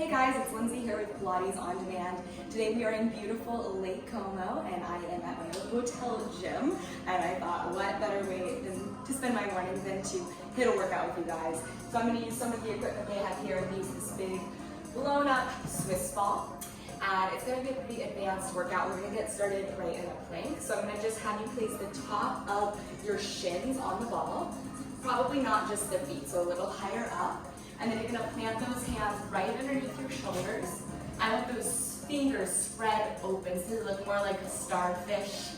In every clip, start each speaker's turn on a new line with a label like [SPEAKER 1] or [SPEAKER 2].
[SPEAKER 1] Hey guys, it's Lindsay here with Pilates On Demand. Today we are in beautiful Lake Como and I am at my hotel gym, and I thought what better way to spend my morning than to hit a workout with you guys. So I'm going to use some of the equipment they have here and use this big blown up Swiss ball. And it's going to be a pretty advanced workout. We're going to get started right in a plank. So I'm going to just have you place the top of your shins on the ball, probably not just the feet, so a little higher up. And then you're going to plant those hands right underneath your shoulders. I want those fingers spread open so they look more like a starfish.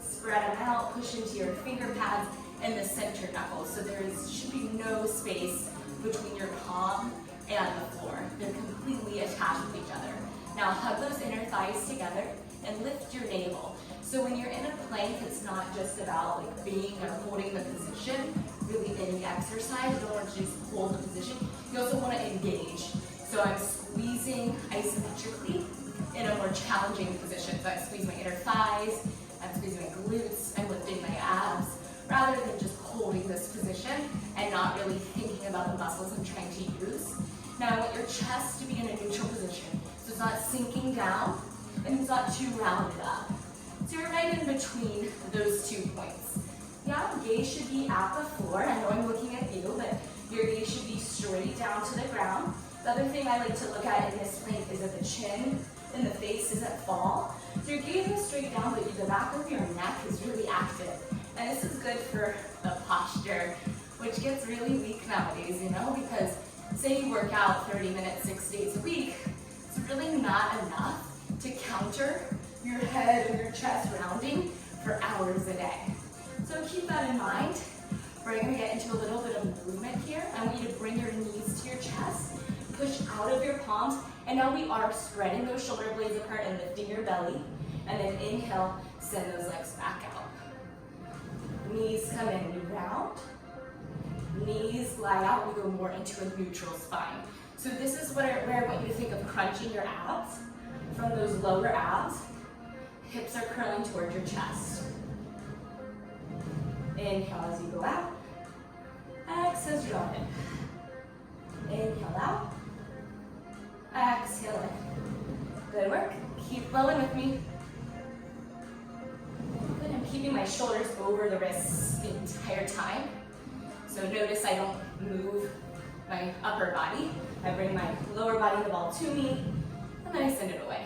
[SPEAKER 1] Spread them out, push into your finger pads and the center knuckles. So there should be no space between your palm and the floor. They're completely attached with each other. Now hug those inner thighs together and lift your navel. So when you're in a plank, it's not just about like being or holding the position. Really in the exercise, you don't want to just hold the position. You also want to engage. So I'm squeezing isometrically in a more challenging position. So I squeeze my inner thighs, I'm squeezing my glutes, I'm lifting my abs, rather than just holding this position and not really thinking about the muscles I'm trying to use. Now I want your chest to be in a neutral position. So it's not sinking down and it's not too rounded up. So you're right in between those 2 points. Yeah, gaze should be at the floor. I know I'm looking at you, but your gaze should be straight down to the ground. The other thing I like to look at in this plank is that the chin and the face doesn't fall. So your gaze is straight down, but the back of your neck is really active. And this is good for the posture, which gets really weak nowadays, you know, because say you work out 30 minutes, 6 days a week, it's really not enough to counter your head and your chest rounding for hours a day. So keep that in mind. We're going to get into a little bit of movement here. I want you to bring your knees to your chest, push out of your palms, and now we are spreading those shoulder blades apart and lifting your belly. And then inhale, send those legs back out. Knees come in, we round. Knees glide out, we go more into a neutral spine. So this is where I want you to think of crunching your abs. From those lower abs, hips are curling towards your chest. Inhale as you go out. Exhale as you draw in. Inhale out. Exhale in. Good work. Keep flowing with me. Good. I'm keeping my shoulders over the wrists the entire time. So notice I don't move my upper body. I bring my lower body, the ball to me, and then I send it away.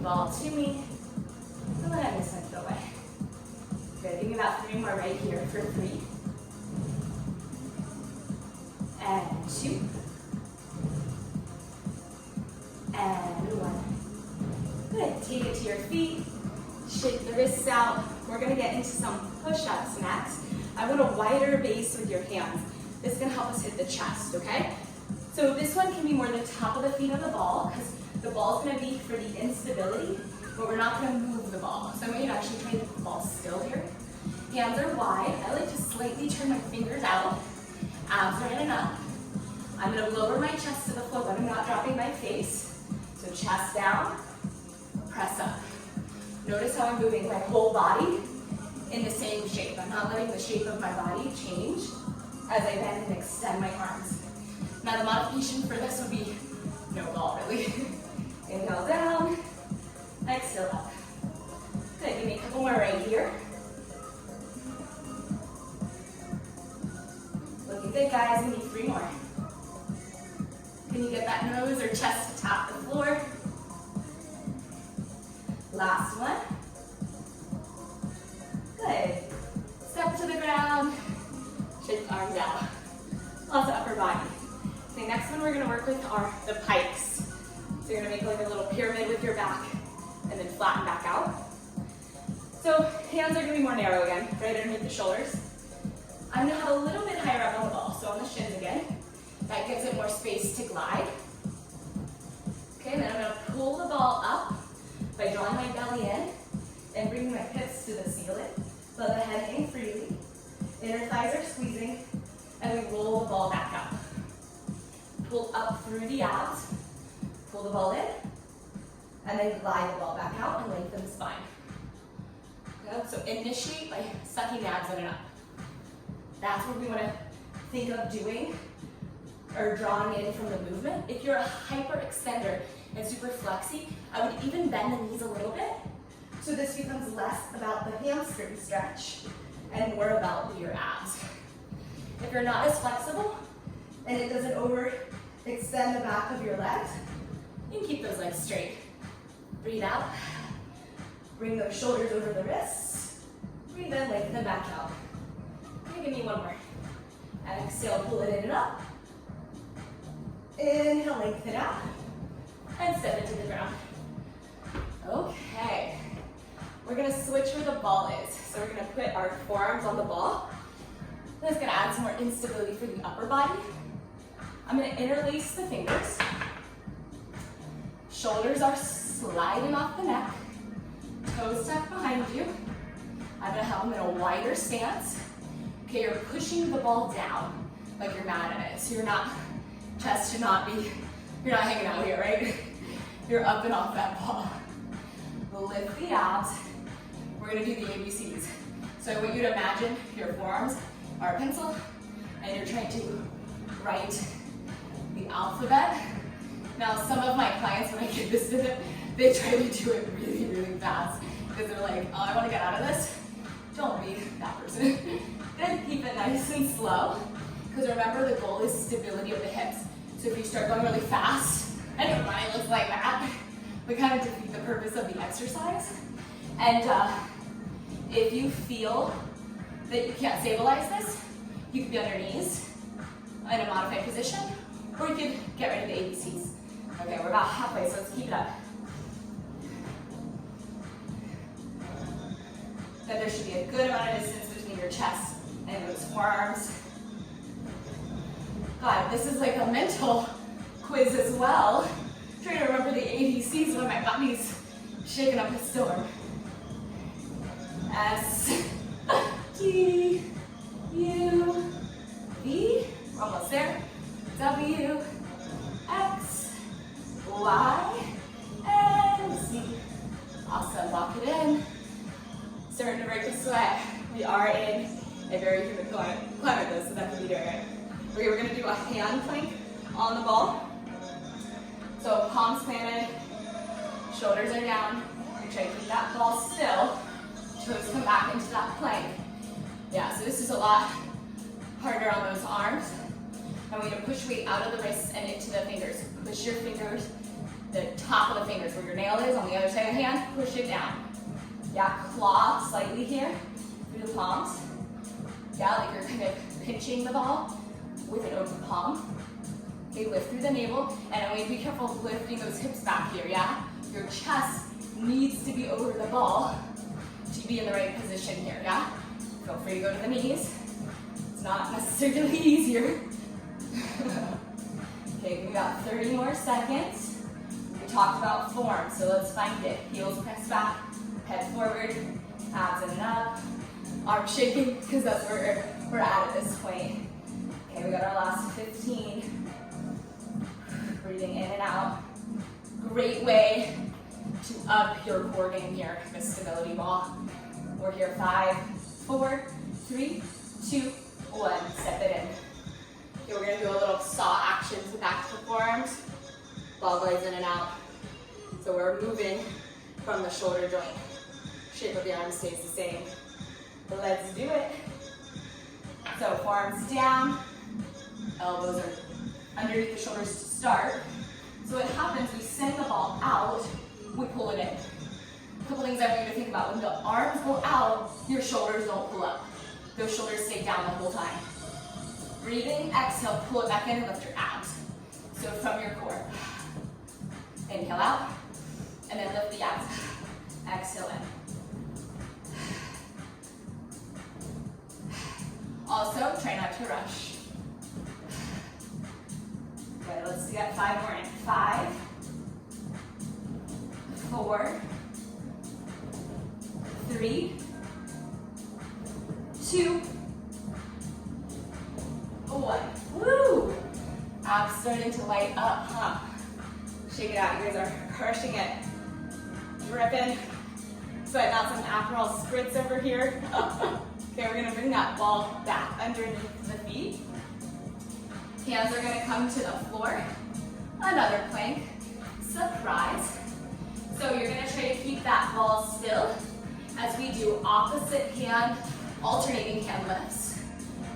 [SPEAKER 1] Ball to me, and then I send it away. Good, give me about 3 more right here for 3. And 2. And 1. Good, take it to your feet. Shake the wrists out. We're gonna get into some push-ups next. I want a wider base with your hands. This is gonna help us hit the chest, okay? So this one can be more the top of the feet of the ball, because the ball's gonna be for the instability, but we're not gonna move the ball. So I'm going to actually try to keep the ball still here. Hands are wide. I like to slightly turn my fingers out. Abs are in and up. I'm gonna lower my chest to the floor, but I'm not dropping my face. So chest down, press up. Notice how I'm moving my whole body in the same shape. I'm not letting the shape of my body change as I bend and extend my arms. Now the modification for this would be no ball, really. Inhale down, exhale up. Good, give me a couple more right here. Looking good, guys. We need 3 more. Can you get that nose or chest to tap the floor? Last one. Good. Step to the ground. Shake the arms out. Lots of upper body. The next one we're going to work with are the pikes. So you're going to make like a little pyramid with your back and then flatten back out. So hands are going to be more narrow again, right underneath the shoulders. I'm going to have a little bit higher up on the ball, so on the shins again. That gives it more space to glide. Okay, then I'm going to pull the ball up by drawing my belly in and bringing my hips to the ceiling. Let the head hang freely. Inner thighs are squeezing, and we roll the ball back up. Pull up through the abs, pull the ball in, and then glide the ball back out and lengthen the spine. Okay, so initiate by sucking the abs in and up. That's what we want to think of doing or drawing in from the movement If you're a hyper extender and super flexy, I would even bend the knees a little bit. So this becomes less about the hamstring stretch and more about your abs. If you're not as flexible and it doesn't overextend the back of your legs, you can keep those legs straight. Breathe out. Bring those shoulders over the wrists. Breathe in, lengthen them back out. Give me one more. Exhale, pull it in and up. Inhale, lengthen out. And step into the ground. Okay. We're gonna switch where the ball is. So we're gonna put our forearms on the ball. That's gonna add some more instability for the upper body. I'm gonna interlace the fingers. Shoulders are sliding off the neck. Toes tucked behind you. I'm gonna have them in a wider stance. Okay, you're pushing the ball down like you're mad at it. So you're not, chest should not be, you're not hanging out here, right? You're up and off that ball. Lift the abs. We're gonna do the ABCs. So I want you to imagine your forearms are a pencil and you're trying to write the alphabet. Now some of my clients, when I give this to them, they try to do it really, really fast because they're like, oh, I wanna get out of this. Don't be that person. Then keep it nice and slow because remember the goal is stability of the hips. So if you start going really fast and your body looks like that, we kind of defeat the purpose of the exercise. And if you feel that you can't stabilize this, you could be on your knees in a modified position, or you could get ready to ABCs. Okay, we're about halfway, so let's keep it up. Then there should be a good amount of distance between your chest and those forearms. God, this is like a mental quiz as well. Trying to remember the ABCs when my body's shaking up a storm. S, T, U, V, we're almost there. W, X, Y, and Z. Awesome, lock it in. Starting to break the sweat. We are in a very humid climate though, so that can be doing it. Okay, we're gonna do a hand plank on the ball. So palms planted, shoulders are down. You're trying to keep that ball still. Toes come back into that plank. Yeah, so this is a lot harder on those arms. And we're gonna push weight out of the wrists and into the fingers. Push your fingers, the top of the fingers where your nail is on the other side of the hand, push it down. Yeah, claw slightly here through the palms. Yeah, like you're kind of pinching the ball with an open palm. Okay, lift through the navel, and I want you to be careful of lifting those hips back here, yeah? Your chest needs to be over the ball to be in the right position here, yeah? Feel free to go to the knees. It's not necessarily easier. Okay, we got 30 more seconds. We talked about form, so let's find it. Heels press back, head forward, abs in and up. Arm shaking, because that's where we're at this point. Okay, we got our last 15. Breathing in and out. Great way to up your core game here, the stability ball. We're here, 5, 4, 3, 2, 1. Step it in. Okay, we're gonna do a little saw action to back to the forearms. Ball glides in and out. So we're moving from the shoulder joint. Shape of the arm stays the same. But let's do it. So forearms down, elbows are underneath the shoulders to start. So what happens, we send the ball out, we pull it in. A couple things I want you to think about. When the arms go out, your shoulders don't pull up. Those shoulders stay down the whole time. Breathing, exhale, pull it back in and lift your abs. So from your core. Inhale out, and then lift the abs. Exhale in. Also, try not to rush. Good, let's get 5 more in. 5, 4, 3, 2, 1. Woo! Abs starting to light up, huh? Shake it out, you guys are crushing it. Dripping. Sweating out some Aperol spritz over here. Okay, we're gonna bring that ball back underneath the feet. Hands are gonna come to the floor. and alternating hand lifts.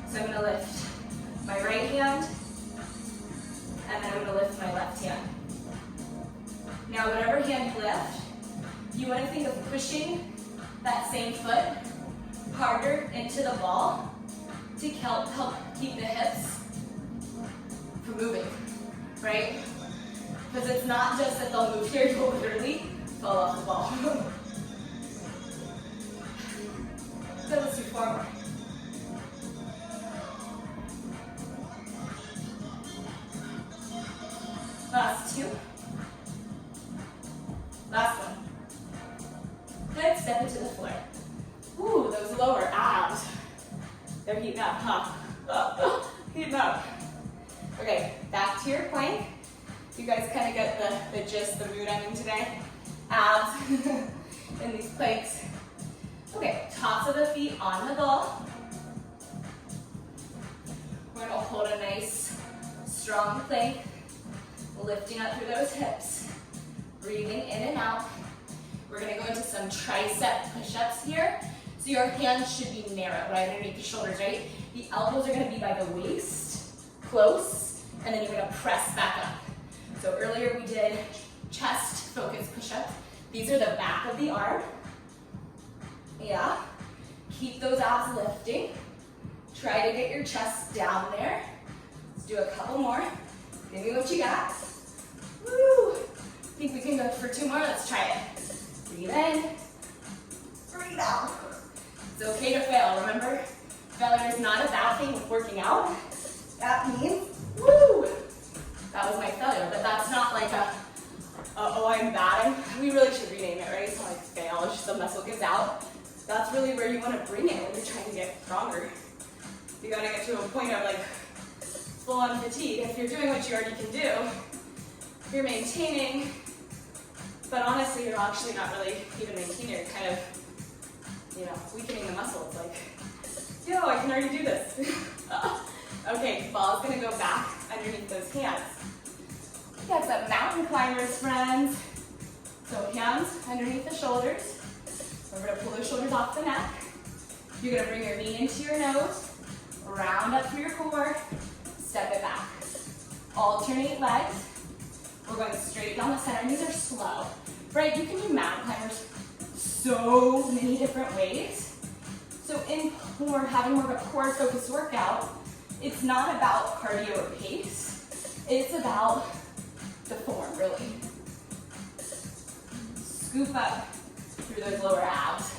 [SPEAKER 1] So I'm gonna lift my right hand, and then I'm gonna lift my left hand. Now, whatever hand you lift, you wanna think of pushing that same foot harder into the ball to help keep the hips from moving, right? Because it's not just that they'll move here, you'll literally fall off the ball. So let's do 4 more. Last 2. Last one. Good, step into the floor. Ooh, those lower abs. They're heating up, huh? Heating up. Okay, back to your plank. You guys kind of get the gist, the mood I'm in today. Abs in these planks. Okay, tops of the feet on the ball. We're gonna hold a nice, strong plank, lifting up through those hips, breathing in and out. We're gonna go into some tricep push-ups here. So your hands should be narrow, right underneath the shoulders, right? The elbows are gonna be by the waist, close, and then you're gonna press back up. So earlier we did chest focus push-ups. These are the back of the arm. Yeah. Keep those abs lifting. Try to get your chest down there. Let's do a couple more. Give me what you got. Woo! Think we can go for 2 more? Let's try it. Breathe in. Breathe out. It's okay to fail, remember? Failure is not a bad thing with working out. That means, woo! That was my failure, but that's not like a, oh, I'm bad. We really should rename it, right? It's not like fail, it's just the muscle gives out. That's really where you want to bring it when you're trying to get stronger. You gotta get to a point of like full-on fatigue. If you're doing what you already can do, you're maintaining, but honestly, you're actually not really even maintaining. You're kind of, weakening the muscle. It's like, yo, I can already do this. Okay, ball's gonna go back underneath those hands. We got some mountain climbers, friends. So hands underneath the shoulders. We're gonna pull those shoulders off the neck. You're gonna bring your knee into your nose, round up through your core, step it back. Alternate legs. We're going straight down the center. These are slow, right? You can do mountain climbers so many different ways. So having more of a core focused workout, it's not about cardio or pace. It's about the form, really. Scoop up through those lower abs.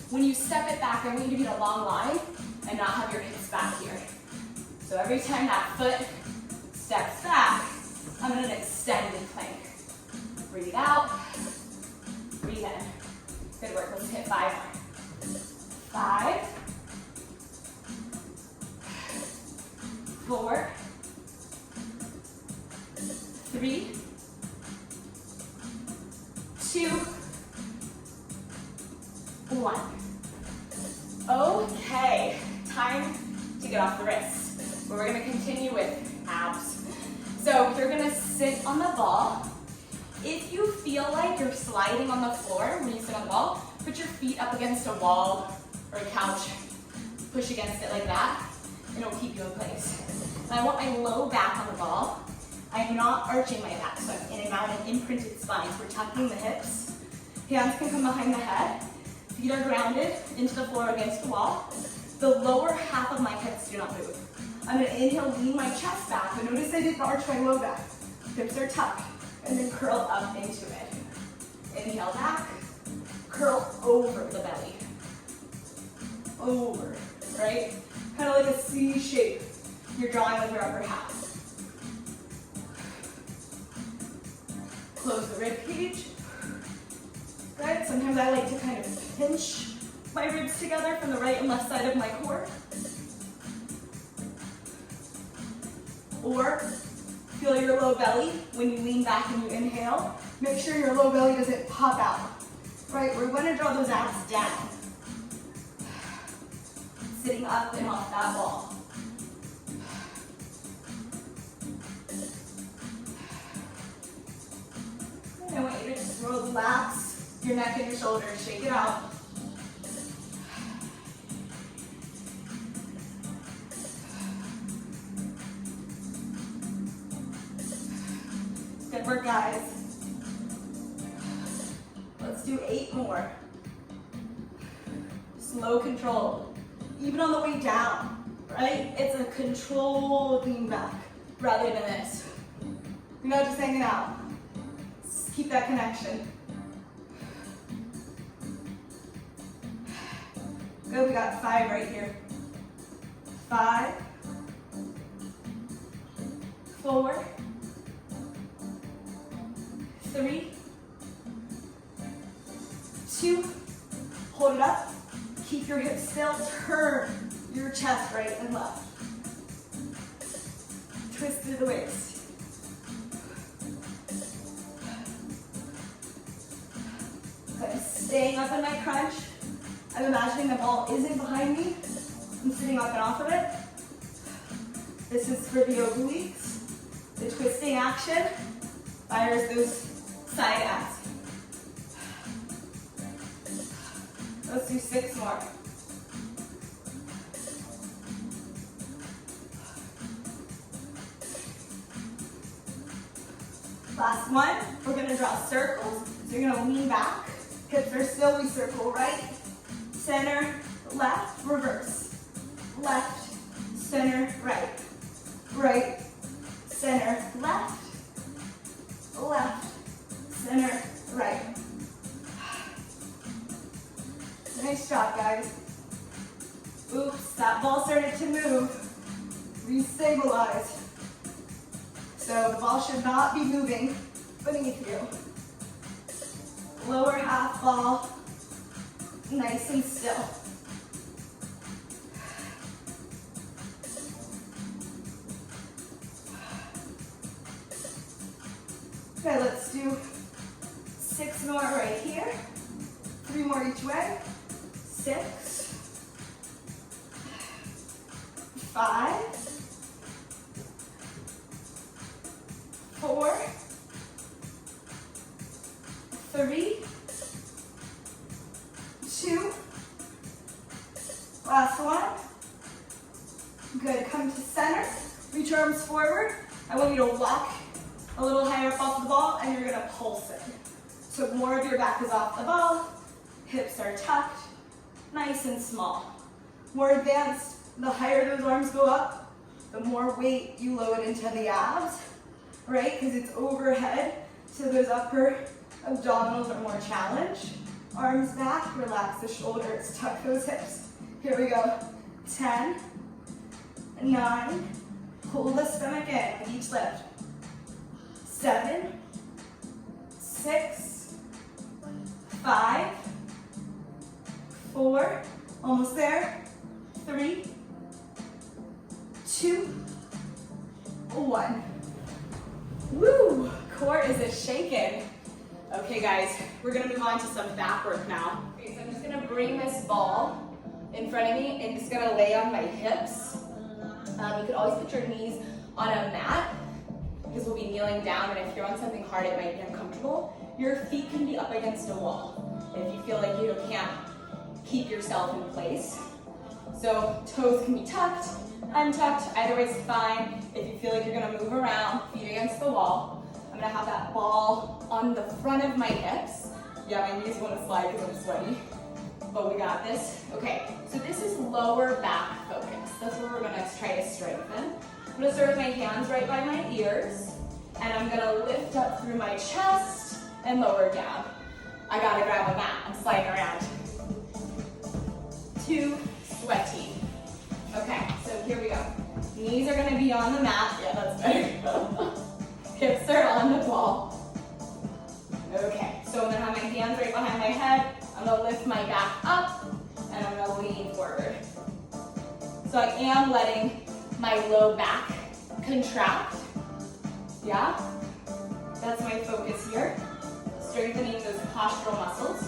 [SPEAKER 1] When you step it back, I want you to be a long line and not have your hips back here. So every time that foot steps back, I'm in an extended plank. Breathe out, breathe in. Good work, let's hit 5 more. 5, 4, 3, 2, 1. Okay, time to get off the wrists. We're gonna continue with abs. So you're gonna sit on the ball. If you feel like you're sliding on the floor when you sit on the ball, put your feet up against a wall or a couch. Push against it like that, and it'll keep you in place. And I want my low back on the ball. I'm not arching my back, so I'm in and out in imprinted spines. We're tucking the hips. Hands can come behind the head. Feet are grounded into the floor against the wall. The lower half of my hips do not move. I'm gonna inhale, lean my chest back, but notice I didn't arch my low back. Hips are tucked, and then curl up into it. Inhale back, curl over the belly. Over, right? Kind of like a C shape you're drawing with your upper half. Close the rib cage. Good. Sometimes I like to kind of pinch my ribs together from the right and left side of my core. Or feel your low belly when you lean back and you inhale. Make sure your low belly doesn't pop out. Right? We're going to draw those abs down. Sitting up and off that wall. I want you to just relax your neck and your shoulders. Shake it out. Good work, guys. Let's do 8 more. Slow control. Even on the way down, right? It's a controlled lean back rather than this. You're not just hanging out. Just keep that connection. Good, we got 5 right here. 5, 4, 3, 2, hold it up. Keep your hips still, turn your chest right and left. Twist through the waist. I'm staying up in my crunch. I'm imagining the ball isn't behind me. I'm sitting up and off of it. This is for the obliques. The twisting action fires those side abs. Let's do 6 more. Last one, we're gonna draw circles. So you're gonna lean back, hips are still, we circle right, center, left, reverse. Left, center, right. Right, center, left. Left, center, right. Nice job, guys. Oops, that ball started to move. Restabilize. So the ball should not be moving beneath you. Lower half ball, nice and still. Okay, let's do 6 more right here. 3 more each way. 6, 5, 4, 3, 2, last one. Good, come to center, reach your arms forward. I want you to walk a little higher up off the ball and you're gonna pulse it. So more of your back is off the ball, hips are tucked, nice and small. More advanced, the higher those arms go up, the more weight you load into the abs, right? Because it's overhead, so those upper abdominals are more challenged. Arms back, relax the shoulders, tuck those hips. Here we go. 10, 9, pull the stomach in with each lift. 7, 6, 5, 4, almost there. 3, 2, 1. Woo! Core is a shaking. Okay, guys, we're gonna move on to some back work now. Okay, so I'm just gonna bring this ball in front of me and just gonna lay on my hips. You could always put your knees on a mat because we'll be kneeling down, and if you're on something hard, it might be uncomfortable. Your feet can be up against a wall if you feel like you can't keep yourself in place. So toes can be tucked, untucked, either way's fine. If you feel like you're gonna move around, feet against the wall, I'm gonna have that ball on the front of my hips. Yeah, my knees wanna slide because I'm sweaty, but we got this. Okay, so this is lower back focus. That's where we're gonna try to strengthen. I'm gonna start with my hands right by my ears, and I'm gonna lift up through my chest and lower down. I gotta grab a mat, I'm sliding around. Too sweaty. Okay, so here we go. Knees are gonna be on the mat. Yeah, that's better. Hips are on the ball. Okay, so I'm gonna have my hands right behind my head. I'm gonna lift my back up, and I'm gonna lean forward. So I am letting my low back contract. Yeah? That's my focus here. Strengthening those postural muscles.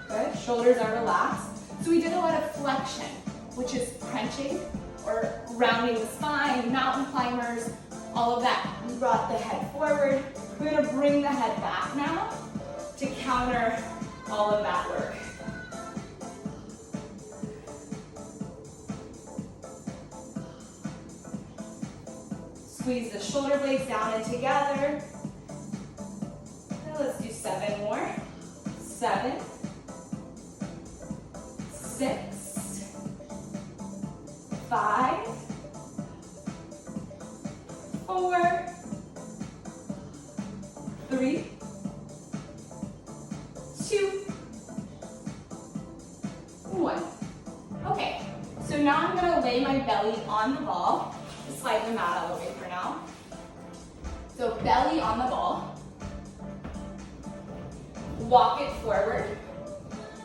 [SPEAKER 1] Good, shoulders are relaxed. So we did a lot of flexion, which is crunching or rounding the spine, mountain climbers, all of that. We brought the head forward. We're gonna bring the head back now to counter all of that work. Squeeze the shoulder blades down and together. Let's do 7 more. 7, 6, 5, 4, 3, 2, 1. Okay, so now I'm gonna lay my belly on the ball. Just slide the mat out of the way for now. So belly on the ball. Walk it forward.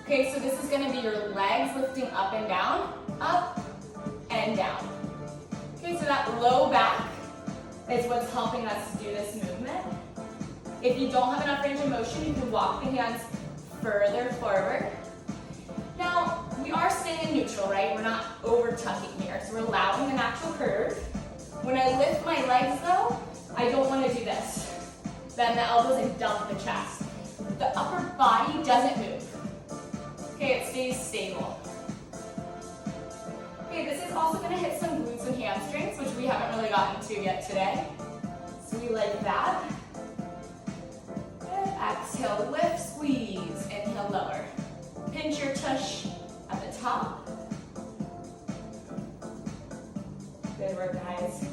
[SPEAKER 1] Okay, so this is gonna be your legs lifting up and down, up and down. Okay, so that low back is what's helping us do this movement. If you don't have enough range of motion, you can walk the hands further forward. Now, we are staying in neutral, right? We're not over tucking here, so we're allowing the natural curve. When I lift my legs though, I don't want to do this. Bend the elbows and dump the chest. The upper body doesn't move. Okay, it stays stable. Okay, this is also going to hit some glutes and hamstrings, which we haven't really gotten to yet today. So we like that. Good. Exhale, lift, squeeze. Inhale, lower. Pinch your tush at the top. Good work, guys.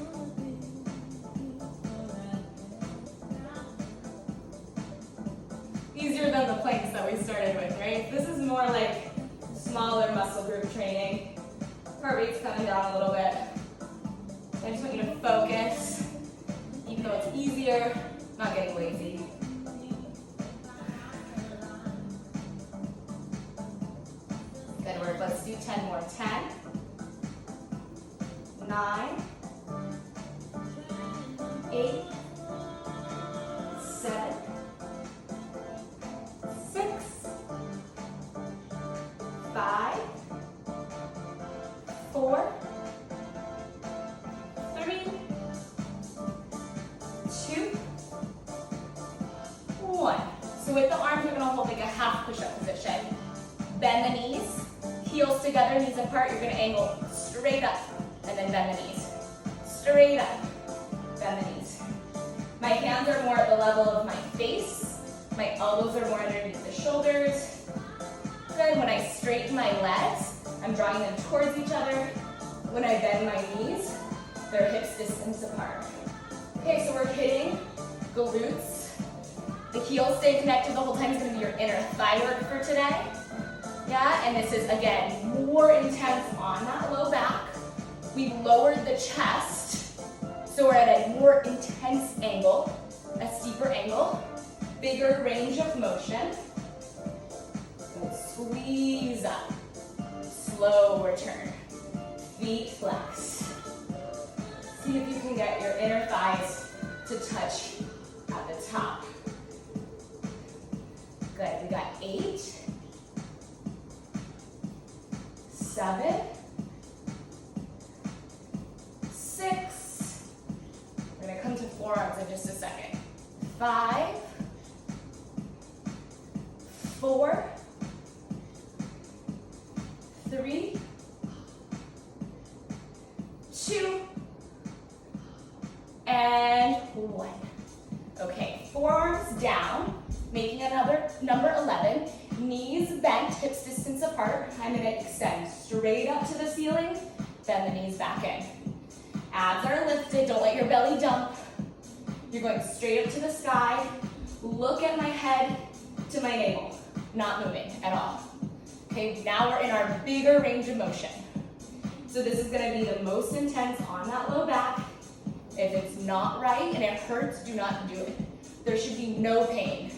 [SPEAKER 1] Easier than the planks that we started with, right? This is more like smaller muscle group training. Heart rate's coming down a little bit. So I just want you to focus, even though it's easier, not getting lazy. Good work, let's do 10 more. 10, 9, 8, 7, 6, 5, 4, 3, 2, 1. So with the arms, we're going to hold like a half push-up position. Bend the knees, heels together, knees apart. You're going to angle straight up and then bend the knees. Straight up, bend the knees. My hands are more at the level of my face. My elbows are more underneath the shoulders. Good. When I straighten my legs, I'm drawing them towards each other. When I bend my knees, they're hips distance apart. Okay, so we're hitting glutes. The heels stay connected the whole time. It's going to be your inner thigh work for today. Yeah, and this is, again, more intense on that low back. We've lowered the chest, so we're at a more intense angle, a steeper angle, bigger range of motion. Squeeze up, slow return, feet flex. See if you can get your inner thighs to touch at the top. Good, we got 8, 7, 6. We're gonna come to forearms in just a second. 5, 4, 3, 2, and 1. Okay, forearms down, making another number 11. Knees bent, hips distance apart. I'm gonna extend straight up to the ceiling, bend the knees back in. Abs are lifted, don't let your belly dump. You're going straight up to the sky. Look at my head to my navel, not moving at all. Okay, now we're in our bigger range of motion. So this is gonna be the most intense on that low back. If it's not right and it hurts, do not do it. There should be no pain.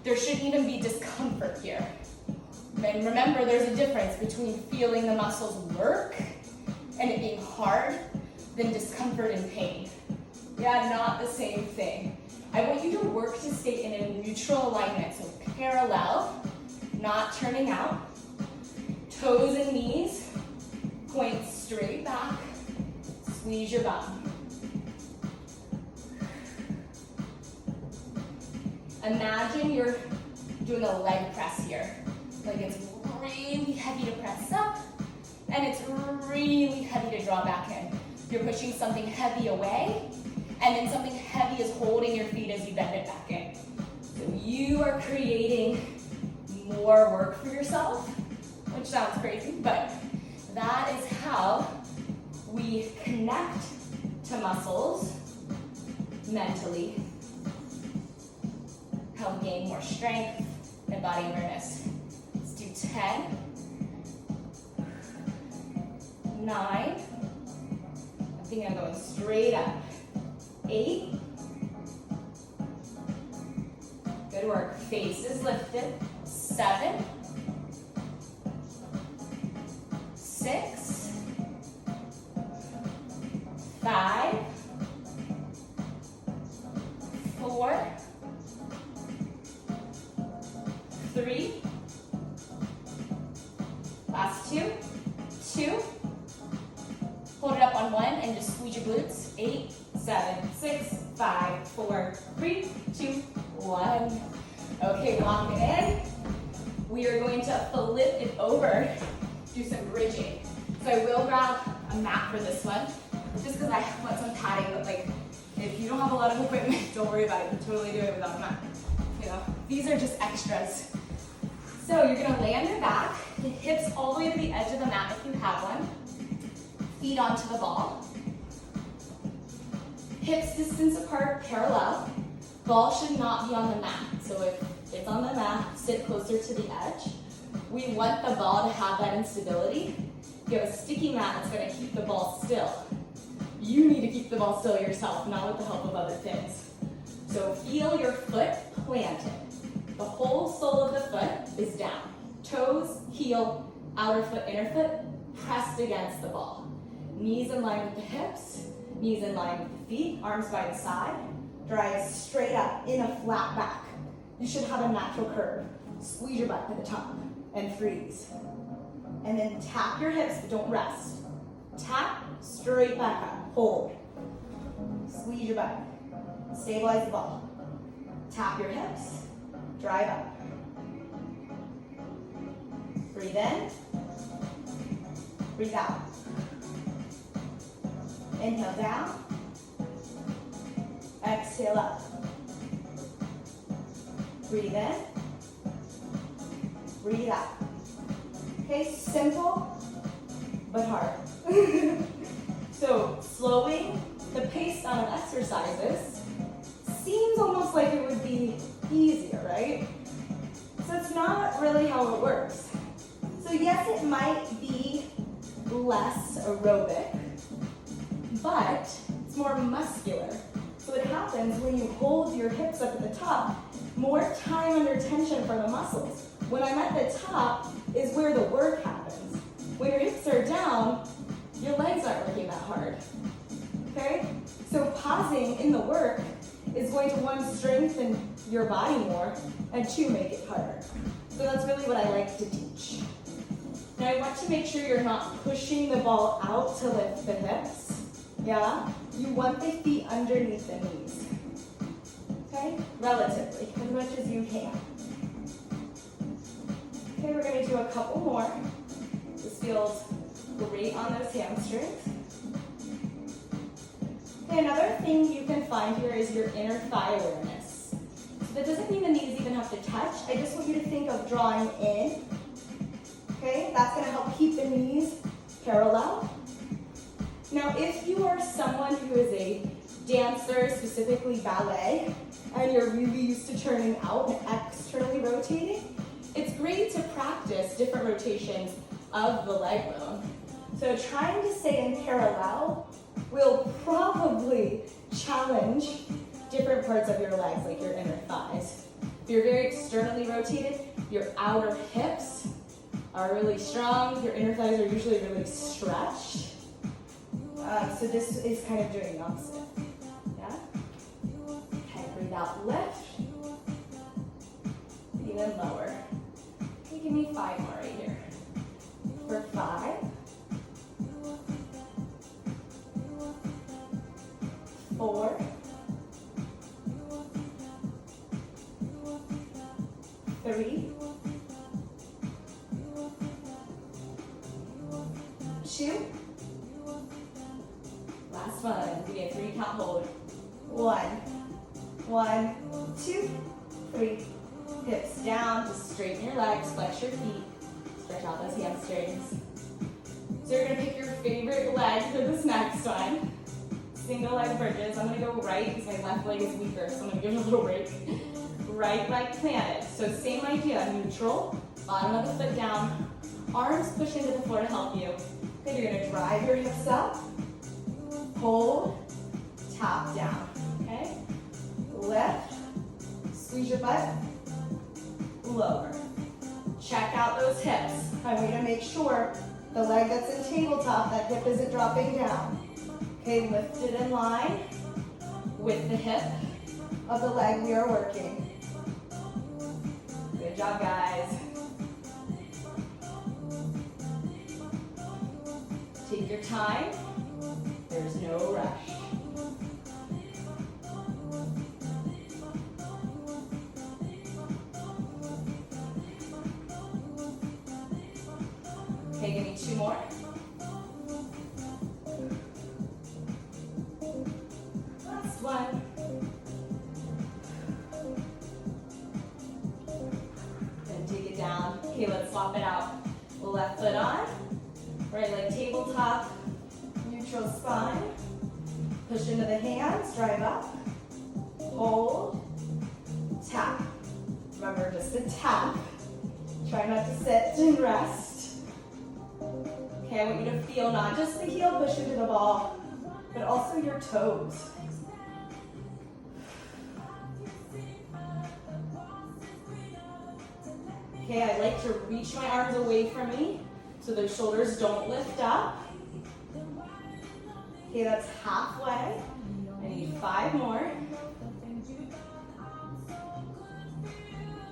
[SPEAKER 1] There shouldn't even be discomfort here. And remember, there's a difference between feeling the muscles work and it being hard than discomfort and pain. Yeah, not the same thing. I want you to work to stay in a neutral alignment, so parallel, not turning out. Toes and knees, point straight back, squeeze your bum. Imagine you're doing a leg press here. Like it's really heavy to press up, and it's really heavy to draw back in. You're pushing something heavy away, and then something heavy is holding your feet as you bend it back in. So mentally help gain more strength and body awareness. Let's do 10, 9, I'm thinking I'm going straight up, 8, good work, face is lifted, 7, 6, 5, 4, 3, last 2, 2, hold it up on 1 and just squeeze your glutes, 8, 7, 6, 5, 4, 3, 2, 1. Okay, lock it in. We are going to flip it over, do some bridging. So I will grab a mat for this one, just because I want some padding, but like, if you don't have a lot of equipment, don't worry about it. You can totally do it without a mat. You know, these are just extras. So you're gonna lay on your back, the hips all the way to the edge of the mat if you have one. Feet onto the ball. Hips distance apart, parallel. Ball should not be on the mat. So if it's on the mat, sit closer to the edge. We want the ball to have that instability. If you have a sticky mat, it's gonna keep the ball still. You need to keep the ball still yourself, not with the help of other things. So feel your foot planted. The whole sole of the foot is down. Toes, heel, outer foot, inner foot, pressed against the ball. Knees in line with the hips, knees in line with the feet, arms by the side. Drive straight up in a flat back. You should have a natural curve. Squeeze your butt to the top and freeze. And then tap your hips, but don't rest. Tap, straight back up, hold. Squeeze your butt. Stabilize the ball. Tap your hips, drive up. Breathe in, breathe out. Inhale down, exhale up. Breathe in, breathe out. Okay, simple, but hard. So slowing the pace down of exercises seems almost like it would be easier, right? So it's not really how it works. So yes, it might be less aerobic, but it's more muscular. So what happens when you hold your hips up at the top, more time under tension for the muscles. When I'm at the top is where the work happens. When your hips are down, your legs aren't working that hard, okay? So pausing in the work is going to, one, strengthen your body more, and two, make it harder. So that's really what I like to teach. Now I want to make sure you're not pushing the ball out to lift the hips, yeah? You want the feet underneath the knees, okay? Relatively, as much as you can. Okay, we're gonna do a couple more. This feels great on those hamstrings. Okay, another thing you can find here is your inner thigh awareness. So that doesn't mean the knees even have to touch. I just want you to think of drawing in. Okay, that's gonna help keep the knees parallel. Now, if you are someone who is a dancer, specifically ballet, and you're really used to turning out and externally rotating, it's great to practice different rotations of the leg bone. So trying to stay in parallel will probably challenge different parts of your legs, like your inner thighs. If you're very externally rotated, your outer hips are really strong, your inner thighs are usually really stretched. So this is kind of doing the opposite. Yeah? Okay, breathe out, lift. Even lower. Okay, give me 5 more right here. For 5. 4. 3. 2. Last one. Give me a 3 count hold. 1. 1, 2, 3. Hips down. Just straighten your legs, flex your feet, stretch out those hamstrings. So you're gonna pick your favorite leg for this next one. single leg bridges. I'm gonna go right because my left leg is weaker, so I'm gonna give it a little break. Right leg planted. So same idea, neutral, bottom of the foot down, arms push into the floor to help you. Okay, you're gonna drive your hips up, hold, tap down, okay? Lift, squeeze your butt, lower. Check out those hips. I want you to make sure the leg that's in tabletop, that hip isn't dropping down. Okay, lift it in line with the hip of the leg we are working. Good job, guys. Take your time. There's no rush. Okay, give me 2 more. Last one. Then take it down. Okay, let's swap it out. Left foot on. Right leg tabletop. Neutral spine. Push into the hands, drive up. Hold. Tap. Remember, just a tap. Try not to sit and rest. Okay, I want you to feel not just the heel push into the ball, but also your toes. Okay, I like to reach my arms away from me so the shoulders don't lift up. Okay, that's halfway. I need 5 more.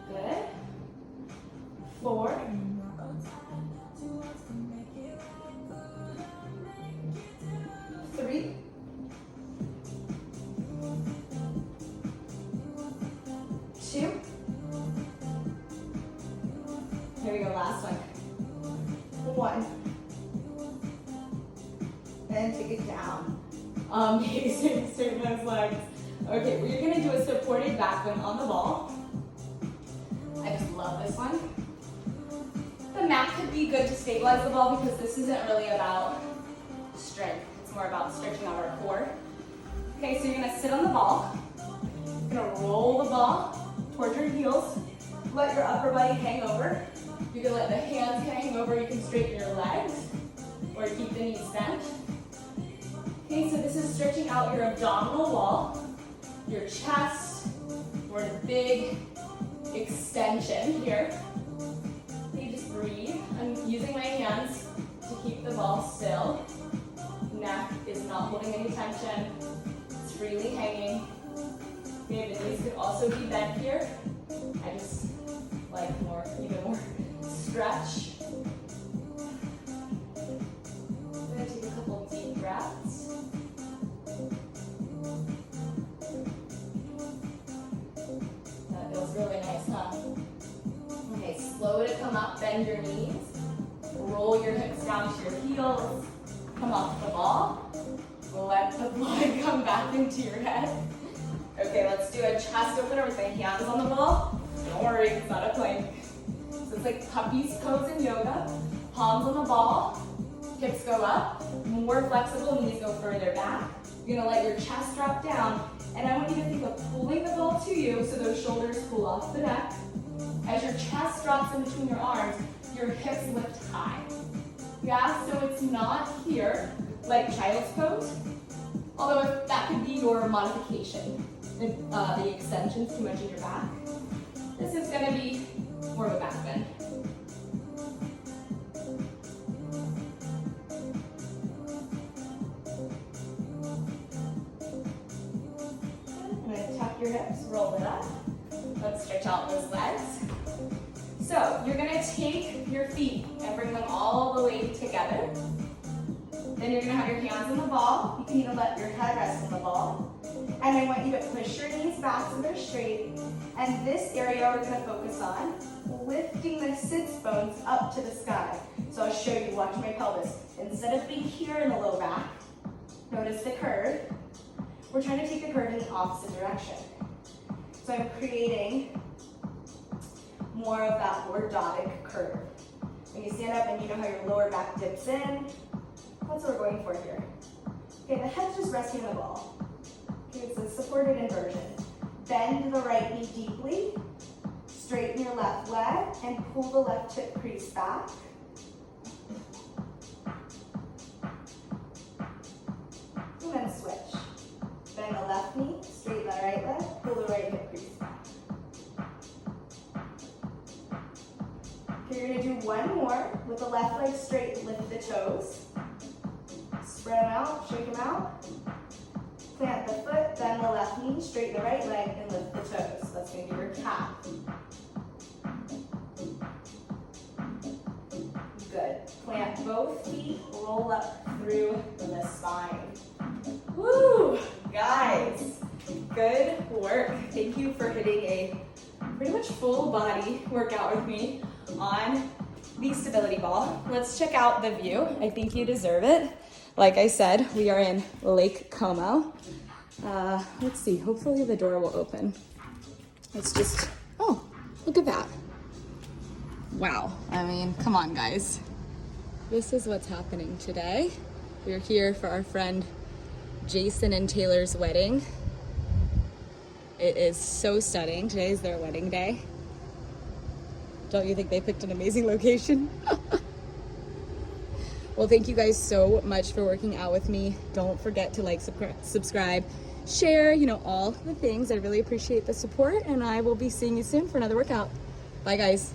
[SPEAKER 1] Good. 4. 3. 2. Here we go, last one. 1. And take it down. Amazing, straighten those legs. Okay, we're gonna do a supported back bend on the ball. I just love this one. The mat could be good to stabilize the ball because this isn't really about strength. It's more about stretching out our core. Okay, so you're gonna sit on the ball. You're gonna roll the ball towards your heels. Let your upper body hang over. You can let the hands hang over. You can straighten your legs or keep the knees bent. Okay, so this is stretching out your abdominal wall, your chest. We're in a big extension here. Okay, just breathe. I'm using my hands to keep the ball still. Neck is not holding any tension. It's freely hanging. Okay, the knees could also be bent here. I just like even more stretch. I'm gonna take a couple deep breaths. That feels really nice, huh? Okay, slow to come up, bend your knees. Roll your hips down to your heels. Come off the ball. Let the blood come back into your head. Okay, let's do a chest opener with the hands on the ball. Don't worry, it's not a plank. So it's like puppy's pose in yoga. Palms on the ball, hips go up, more flexible, knees go further back. You're gonna let your chest drop down, and I want you to think of pulling the ball to you so those shoulders pull off the neck. As your chest drops in between your arms, your hips lift high. Yeah, so it's not here, like child's pose, although that could be your modification. The extension's too much in your back. This is gonna be more of a back bend. I'm gonna tuck your hips, roll it up. Let's stretch out those legs. So you're gonna take your feet and bring them all the way together. Then you're gonna have your hands on the ball. You can even let your head rest on the ball. And I want you to push your knees back so they're straight. And this area we're gonna focus on lifting the sits bones up to the sky. So I'll show you, watch my pelvis. Instead of being here in the low back, notice the curve. We're trying to take the curve in the opposite direction. So I'm creating more of that lordotic curve. When you stand up and you know how your lower back dips in, that's what we're going for here.
[SPEAKER 2] Okay, the head's just resting on the ball. Okay, it's a supported inversion. Bend the right knee deeply, straighten your left leg, and pull the left hip crease back. And then switch. Bend the left knee, straighten the right leg, pull the right hip crease back. Okay, you're gonna do one more with the left leg straight, lift the toes. Spread them out, shake them out. Plant the foot, bend the left knee, straighten the right leg, and lift the toes. That's gonna be your calf. Good. Plant both feet, roll up through the spine. Woo! Guys, good work. Thank you for hitting a pretty much full body workout with me on the stability ball. Let's check out the view. I think you deserve it. Like I said, we are in Lake Como. Let's see, hopefully the door will open. It's just, oh, look at that. Wow, I mean, come on guys. This is what's happening today. We're here for our friend Jason and Taylor's wedding. It is so stunning. Today is their wedding day. Don't you think they picked an amazing location? Well, thank you guys so much for working out with me. Don't forget to like, subscribe, share, all the things. I really appreciate the support, and I will be seeing you soon for another workout. Bye guys.